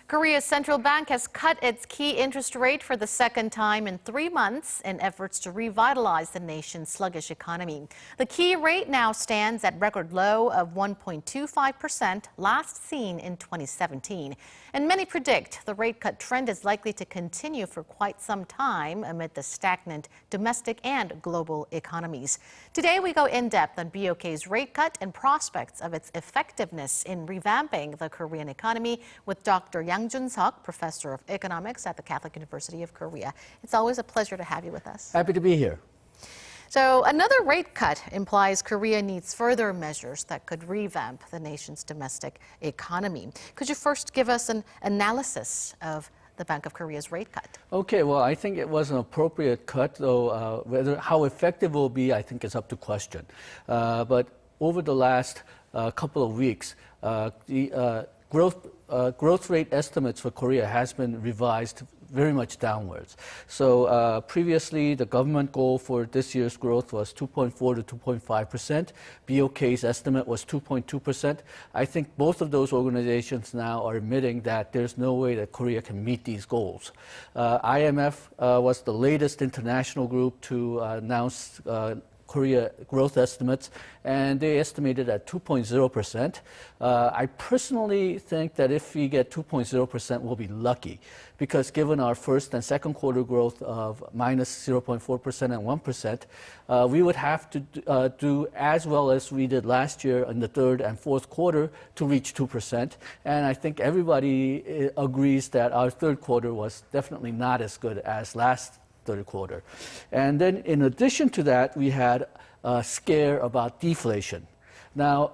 Korea's central bank has cut its key interest rate for the second time in 3 months in efforts to revitalize the nation's sluggish economy. The key rate now stands at record low of 1.25%, last seen in 2017. And many predict the rate cut trend is likely to continue for quite some time amid the stagnant domestic and global economies. Today we go in depth on BOK's rate cut and prospects of its effectiveness in revamping the Korean economy with Dr. Jun-sok, professor of economics at the Catholic University of Korea. It's always a pleasure to have you with us. Happy to be here. So another rate cut implies Korea needs further measures that could revamp the nation's domestic economy. Could you first give us an analysis of the Bank of Korea's rate cut? Okay, well, I think it was an appropriate cut, though how effective it will be, I think, is up to question. But over the last couple of weeks, the growth rate estimates for Korea has been revised very much downwards. So previously, the government goal for this year's growth was 2.4 to 2.5%. BOK's estimate was 2.2%. I think both of those organizations now are admitting that there's no way that Korea can meet these goals. IMF was the latest international group to announce Korea growth estimates, and they estimated at 2.0%. I personally think that if we get 2.0%, we'll be lucky, because given our first and second quarter growth of minus 0.4% and 1%, we would have to do as well as we did last year in the third and fourth quarter to reach 2%. And I think everybody agrees that our third quarter was definitely not as good as last third quarter. And then in addition to that, we had a scare about deflation. Now,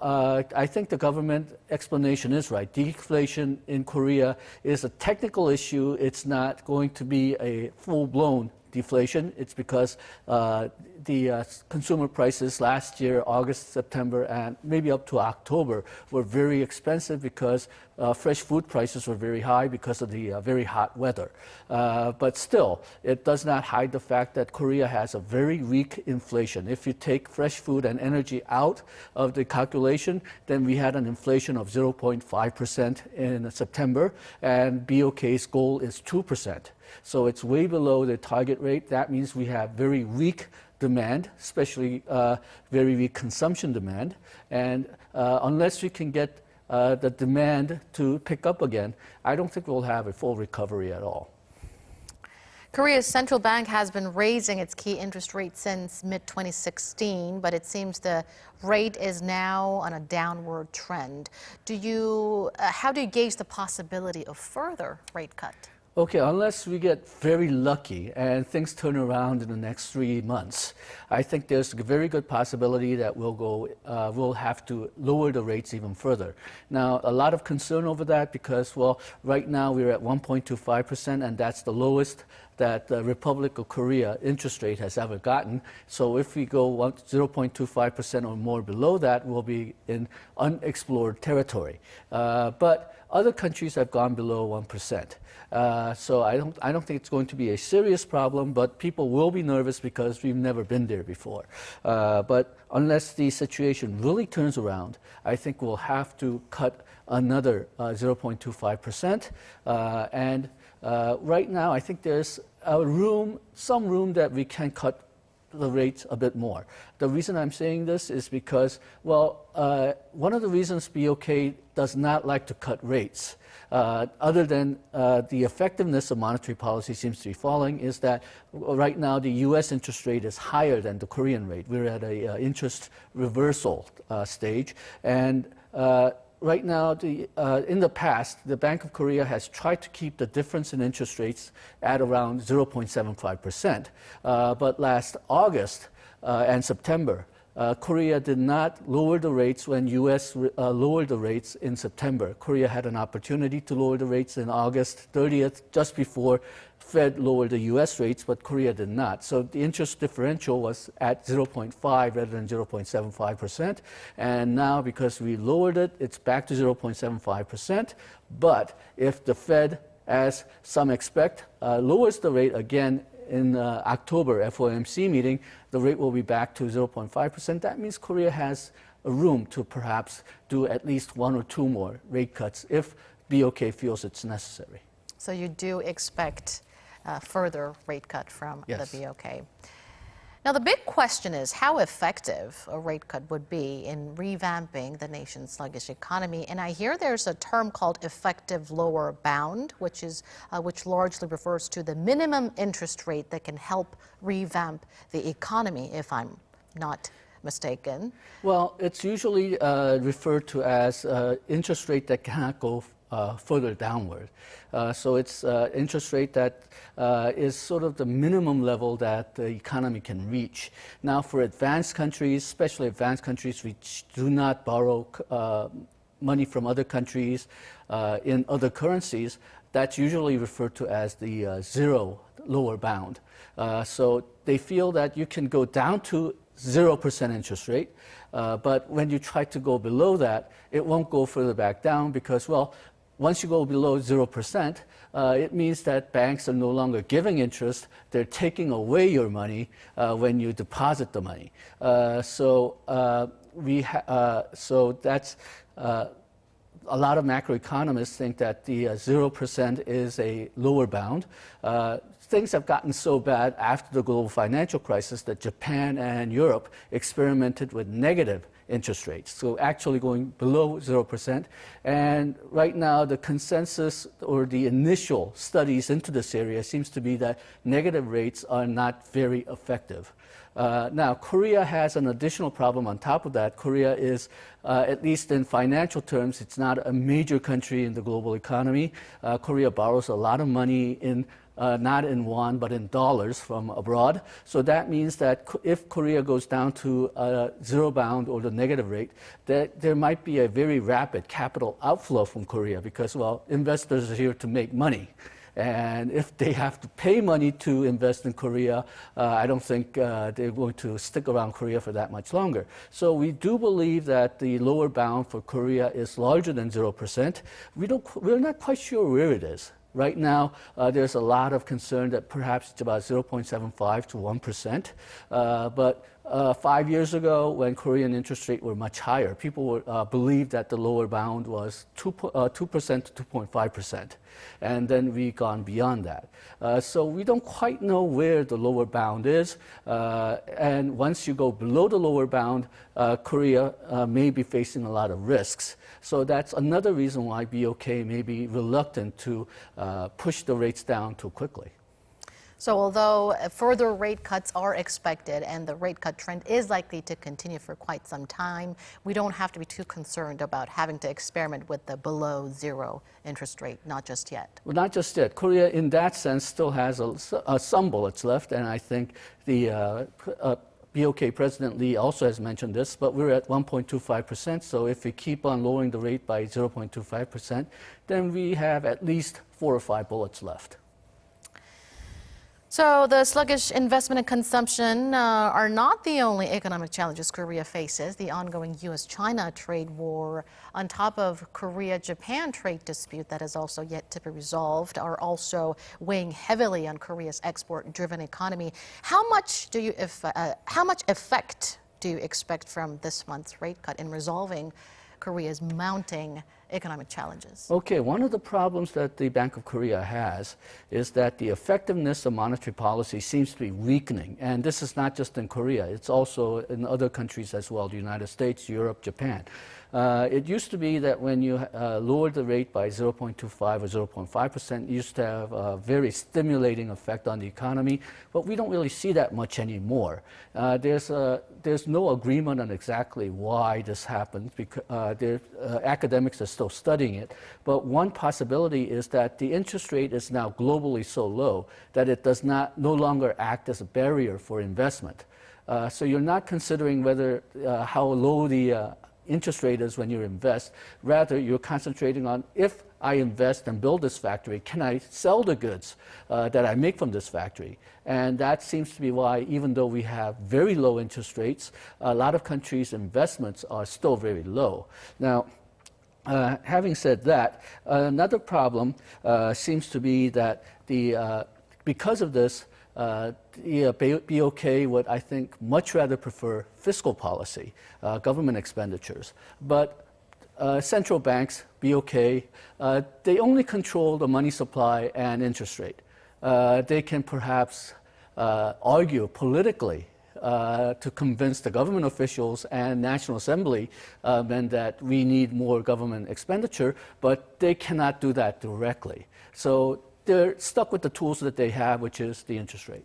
I think the government explanation is right. Deflation in Korea is a technical issue. It's not going to be a full-blown deflation. It's because the consumer prices last year, August, September, and maybe up to October, were very expensive because fresh food prices were very high because of the very hot weather. But still, it does not hide the fact that Korea has a very weak inflation. If you take fresh food and energy out of the calculation, then we had an inflation of 0.5% in September, and BOK's goal is 2%. So it's way below the target rate. That means we have very weak demand, especially very weak consumption demand. And unless we can get the demand to pick up again, I don't think we'll have a full recovery at all. Korea's central bank has been raising its key interest rate since mid-2016, but it seems the rate is now on a downward trend. How do you gauge the possibility of further rate cut? Okay, unless we get very lucky and things turn around in the next 3 months, I think there's a very good possibility that we'll have to lower the rates even further. Now, a lot of concern over that because, well, right now we're at 1.25%, and that's the lowest that the Republic of Korea interest rate has ever gotten. So if we go 0.25% or more below that, we'll be in unexplored territory. But other countries have gone below 1%. So I don't think it's going to be a serious problem, but people will be nervous because we've never been there before. But unless the situation really turns around, I think we'll have to cut another 0.25%. And right now, I think there's some room that we can cut the rates a bit more. The reason I'm saying this is because, well, one of the reasons BOK does not like to cut rates, other than the effectiveness of monetary policy seems to be falling, is that right now the U.S. interest rate is higher than the Korean rate. We're at a interest reversal stage, and right now, in the past, the Bank of Korea has tried to keep the difference in interest rates at around 0.75%. But last August and September, Korea did not lower the rates when U.S. lowered the rates in September. Korea had an opportunity to lower the rates in August 30th, just before Fed lowered the U.S. rates, but Korea did not. So the interest differential was at 0.5 rather than 0.75%. And now, because we lowered it, it's back to 0.75%. But if the Fed, as some expect, lowers the rate again in October FOMC meeting, the rate will be back to 0.5%. That means Korea has room to perhaps do at least 1 or 2 more rate cuts if BOK feels it's necessary. So you do expect further rate cut from Yes. the BOK. Now, the big question is how effective a rate cut would be in revamping the nation's sluggish economy. And I hear there's a term called effective lower bound, which largely refers to the minimum interest rate that can help revamp the economy, if I'm not mistaken. Well, it's usually referred to as interest rate that cannot go further downward. So it's interest rate that is sort of the minimum level that the economy can reach. Now, for advanced countries, especially advanced countries which do not borrow money from other countries in other currencies, that's usually referred to as the zero lower bound. So they feel that you can go down to 0% interest rate, but when you try to go below that, it won't go further back down because, well, once you go below 0%, it means that banks are no longer giving interest. They're taking away your money when you deposit the money. So that's a lot of macroeconomists think that the 0% is a lower bound. Things have gotten so bad after the global financial crisis that Japan and Europe experimented with negative interest rates, so actually going below 0%. And right now, the consensus or the initial studies into this area seems to be that negative rates are not very effective. Now, Korea has an additional problem on top of that. Korea is, at least in financial terms, it's not a major country in the global economy. Korea borrows a lot of money in not in won, but in dollars from abroad. So that means that if Korea goes down to zero bound or the negative rate, that there might be a very rapid capital outflow from Korea because, well, investors are here to make money. And if they have to pay money to invest in Korea, I don't think they're going to stick around Korea for that much longer. So we do believe that the lower bound for Korea is larger than 0%. We're not quite sure where it is. Right now, there's a lot of concern that perhaps it's about 0.75 to 1%. But 5 years ago, when Korean interest rates were much higher, people believed that the lower bound was 2% to 2.5%. And then we've gone beyond that. So we don't quite know where the lower bound is. And once you go below the lower bound, Korea may be facing a lot of risks. So that's another reason why BOK may be reluctant to push the rates down too quickly. So although further rate cuts are expected and the rate cut trend is likely to continue for quite some time, we don't have to be too concerned about having to experiment with the below zero interest rate, not just yet. Well, not just yet. Korea, in that sense, still has some bullets left, and I think the BOK President Lee also has mentioned this, but we're at 1.25%, so if we keep on lowering the rate by 0.25%, then we have at least 4 or 5 bullets left. So the sluggish investment and consumption are not the only economic challenges Korea faces. The ongoing U.S.-China trade war, on top of Korea-Japan trade dispute that is also yet to be resolved, are also weighing heavily on Korea's export-driven economy. How much effect do you expect from this month's rate cut in resolving Korea's mounting economic challenges? Okay, one of the problems that the Bank of Korea has is that the effectiveness of monetary policy seems to be weakening. And this is not just in Korea, it's also in other countries as well, the United States, Europe, Japan. It used to be that when you lowered the rate by 0.25 or 0.5%, it used to have a very stimulating effect on the economy, but we don't really see that much anymore. There's no agreement on exactly why this happens, because academics are still studying it, but one possibility is that the interest rate is now globally so low that it does no longer act as a barrier for investment. So you're not considering whether how low the interest rate is when you invest. Rather, you're concentrating on, if I invest and build this factory, can I sell the goods that I make from this factory? And that seems to be why, even though we have very low interest rates, a lot of countries' investments are still very low. Now, having said that, another problem seems to be that because of this, the BOK would, I think, much rather prefer fiscal policy, government expenditures. But central banks, BOK, they only control the money supply and interest rate. They can perhaps argue politically to convince the government officials and National Assembly that we need more government expenditure, but they cannot do that directly. So they're stuck with the tools that they have, which is the interest rate.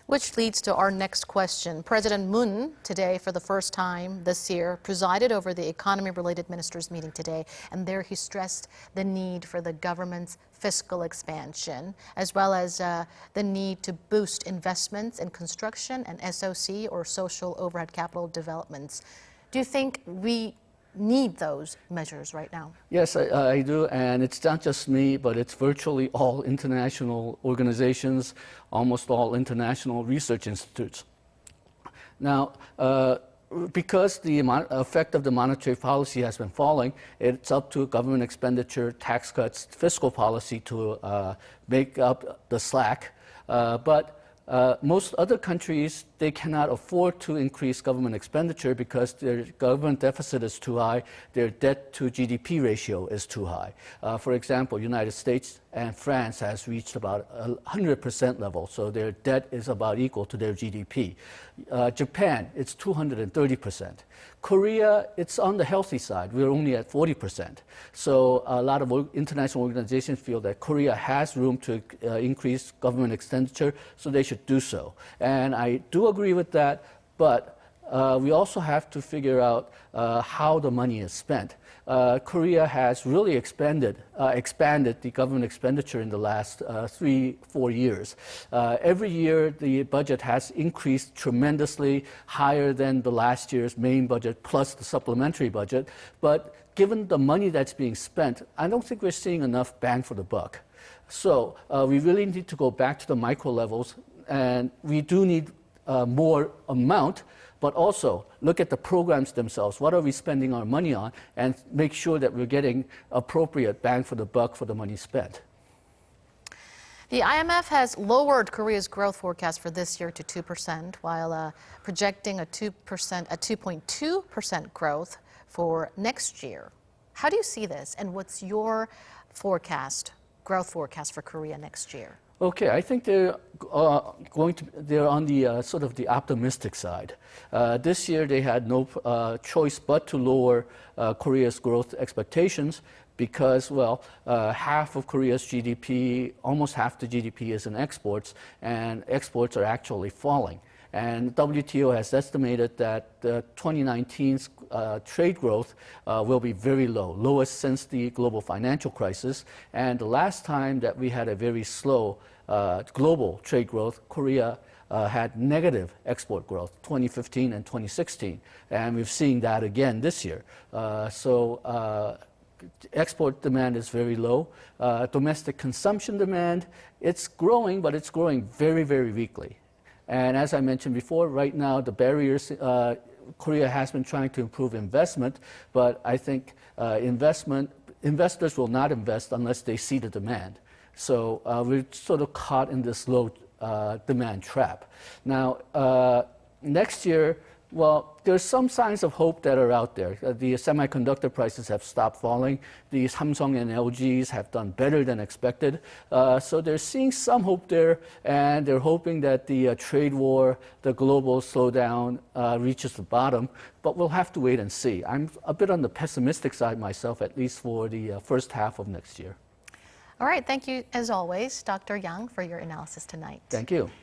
Which leads to our next question. President Moon, today for the first time this year, presided over the economy-related ministers' meeting today, and there he stressed the need for the government's fiscal expansion, as well as the need to boost investments in construction and SOC, or social overhead capital developments. Do you think we need those measures right now? Yes, I do, and it's not just me, but it's virtually all international organizations, almost all international research institutes. Now, because the effect of the monetary policy has been falling, it's up to government expenditure, tax cuts, fiscal policy to make up the slack. But most other countries, they cannot afford to increase government expenditure because their government deficit is too high, their debt to GDP ratio is too high. For example, United States and France has reached about 100% level, so their debt is about equal to their GDP. Japan, it's 230%. Korea, it's on the healthy side. We're only at 40%. So a lot of international organizations feel that Korea has room to increase government expenditure, so they should do so. And I do agree with that, but we also have to figure out how the money is spent. Korea has really expanded the government expenditure in the last 3-4 years. Every year, the budget has increased tremendously, higher than the last year's main budget plus the supplementary budget. But given the money that's being spent, I don't think we're seeing enough bang for the buck. So we really need to go back to the micro levels, and we do need more amount, but also look at the programs themselves. What are we spending our money on, and make sure that we're getting appropriate bang for the buck for the money spent. The IMF has lowered Korea's growth forecast for this year to 2%, while projecting a 2.2% growth for next year. How do you see this, and what's your forecast, growth forecast for Korea next year? Okay, I think they're on the sort of the optimistic side. This year they had no choice but to lower Korea's growth expectations because, well, half of Korea's GDP, almost half the GDP is in exports, and exports are actually falling. And WTO has estimated that 2019's trade growth will be very low, lowest since the global financial crisis. And the last time that we had a very slow global trade growth, Korea had negative export growth, 2015 and 2016. And we've seen that again this year. Export demand is very low. Domestic consumption demand, it's growing, but it's growing very, very weakly. And as I mentioned before, right now the barriers, Korea has been trying to improve investment, but I think investors will not invest unless they see the demand. So we're sort of caught in this low demand trap. Now, next year, well, there's some signs of hope that are out there. The semiconductor prices have stopped falling. The Samsung and LGs have done better than expected. So they're seeing some hope there, and they're hoping that the trade war, the global slowdown reaches the bottom. But we'll have to wait and see. I'm a bit on the pessimistic side myself, at least for the first half of next year. All right, thank you as always, Dr. Yang, for your analysis tonight. Thank you.